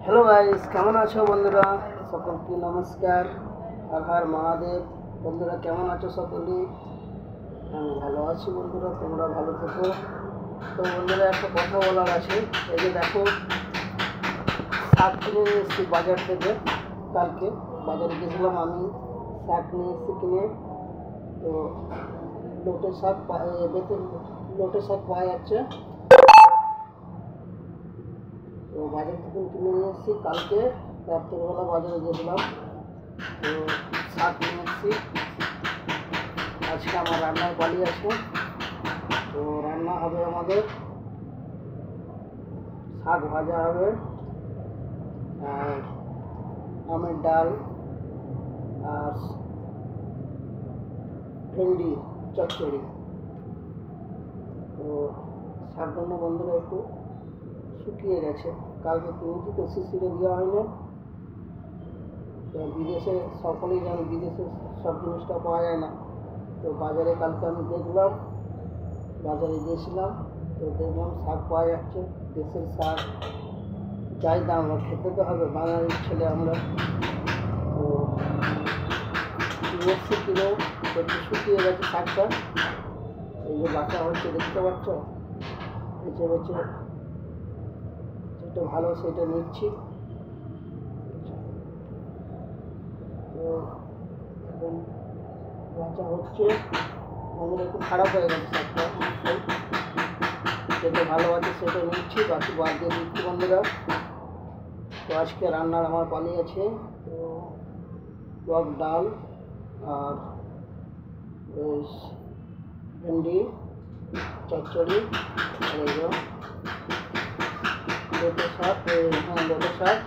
Hello guys, কেমন আছো বন্ধুরা? সকলকে নমস্কার। হর হর মহাদেব। বন্ধুরা কেমন আছো সকলেই? আমি ভালো আছি বন্ধুরা, তোমরা ভালো থেকো। তো বন্ধুরা একটা কথা বলার আছে। এই যে দেখো, শাক কিনে নিয়ে এসেছি বাজার থেকে। কালকে বাজারে গেছিলাম আমি, শাক নিয়ে এসেছি কিনে। তো লোটে শাক লোটে শাক পাওয়া যাচ্ছে। তো বাজার থেকে কিনে নিয়ে এসেছি কালকে রাত্রেবেলা বাজারে গেছিলাম। তো শাক নিয়ে এসেছি। আজকে আমার রান্নার পালি আছে। তো রান্না হবে আমাদের শাক ভাজা হবে, আর আমের ডাল, আর ভেন্ডি চচ্চড়ি। তো শাকগুলো বন্ধুরা একটু শুকিয়ে গেছে, কালকে কিনেছি তো শিশিরে দেওয়া হয়নি। তো বিদেশে সকলেই জানি বিদেশে সব জিনিসটা পাওয়া যায় না। তো বাজারে কালকে আমি দেখলাম, বাজারে গিয়েছিলাম, তো দেখলাম শাক পাওয়া যাচ্ছে, দেশের শাক। যাই দাম হোক, খেতে তো হবে, বাঙালির ছেলে আমরা। তো এসছি কিনে একটু শুকিয়ে গেছে শাকটা। এই যে বাঁচা হচ্ছে, দেখতে পাচ্ছ, বেছে বেছে যেটা ভালো সেটা নিচ্ছি। তো এখন বাঁচা হচ্ছে, আমাদের একটু খারাপ হয়ে গেছে শাকটা, যেটা ভালো আছে সেটা নিচ্ছি, বাকি বাদ দিয়ে দিচ্ছি বন্ধুরা। তো আজকে রান্নার আমার পালি আছে। তো টক ডাল, আর ভেন্ডি চচ্চড়ি, আর এই লোটে শাক, লোটে শাক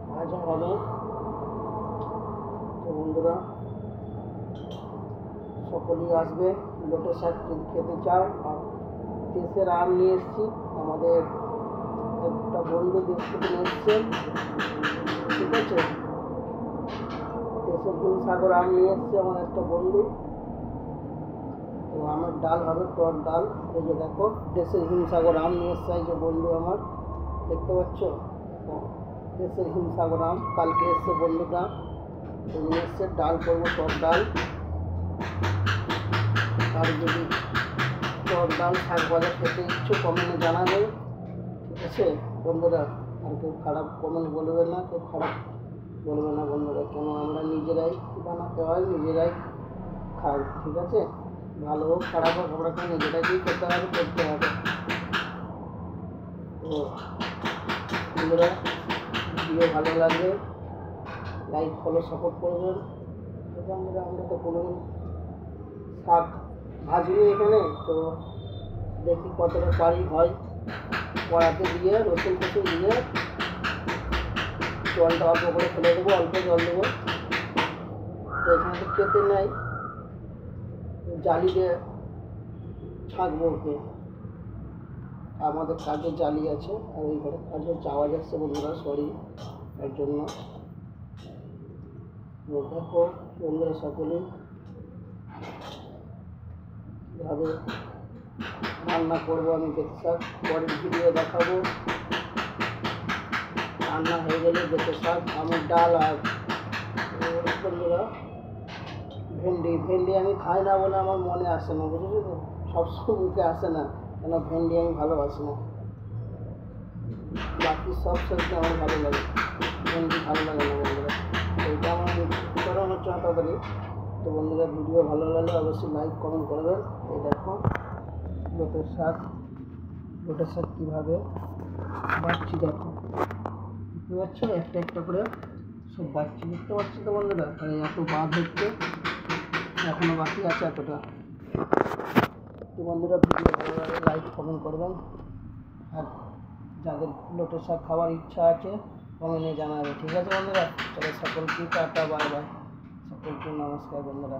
ভাজা হবে। তো বন্ধুরা সকলেই আসবে লোটে শাক যদি খেতে চাও। আর দেশের আম নিয়ে এসেছি, আমাদের একটা বন্ধু দেশ থেকে নিয়ে এসছে, ঠিক আছে। দেশের হিমসাগর আম নিয়ে এসছে আমার একটা বন্ধু। তো আমার ডাল হবে টক ডাল। এই যে দেখো, দেশের হিমসাগর আম নিয়ে এসছে এই যে বন্ধু আমার, দেখতে পাচ্ছ। দেশের হিমসাগর আম কালকে এসছে বন্ধুটা, নিয়ে এসছে। ডাল করবো টক ডাল। আর যদি টক ডাল শাক ভাজা খেতে ইচ্ছুক কমেন্টে জানাবে, ঠিক আছে বন্ধুরা। আর কেউ খারাপ কমেন্ট বলবে না, কেউ খারাপ বলবে না বন্ধুরা, কেন আমরা নিজেরাই বানাতে হয়, নিজেরাই খাই, ঠিক আছে। ভালো হোক খারাপ হোক, আমরা নিজেরাই খেতে হবে, করতে হবে। তো বন্ধুরা ভিডিও ভালো লাগলে লাইক ফলো সাপোর্ট করবেন। বন্ধুরা আমরা তো কোনোদিন শাক ভাজিনি এখানে, তো দেখি কতটা পারি হয়। কড়াতে দিয়ে রসুন ফসুন দিয়ে জলটা অল্প করে ফেলে দেবো, অল্প জল দেবো। তো এখানে তো কেটে নেই, জালি দিয়ে ছাঁকবো ওকে। আমাদের কাজের জালি আছে, আর ওই ঘরে কাজের আওয়াজ আসছে বন্ধুরা, সরি এর জন্য। দেখো বন্ধুরা সকলেই কীভাবে রান্না করবো আমি বেঁচে শাক পরের ভিডিও দেখাবো। রান্না হয়ে গেলে বেঁচে শাক, আমের ডাল, আর বন্ধুরা ভেন্ডি আমি খাই না বলে আমার মনে আসে না, বুঝেছো তো। সবসময় মুখে আসে না, কেন ভেন্ডি আমি ভালোবাসি না। বাকি সব সবজি আমার ভালো লাগে, ভেন্ডি ভালো লাগে না বন্ধুরা। তো এটা আমার করা হচ্ছে না তাড়াতাড়ি। তো বন্ধুরা ভিডিও ভালো লাগলে অবশ্যই লাইক কমেন্ট করবেন। এই দেখো লোটে শাক কীভাবে বাচ্ছি, দেখো দেখতে পাচ্ছ, একটা একটা করে সব বাচ্চি, দেখতে পাচ্ছি তো বন্ধুরা। আর এত বাদ হচ্ছে, এখনও বাকি আছে এতটা। তো বন্ধুরা ভিডিও ভালো লাগলে লাইক কমেন্ট করবেন। আর যাদের লোটে শাক খাওয়ার ইচ্ছা আছে কমেন্টে জানাবে, ঠিক আছে বন্ধুরা। চলো সকলকে টাটা, বাই বাই, সকলকে নমস্কার বন্ধুরা।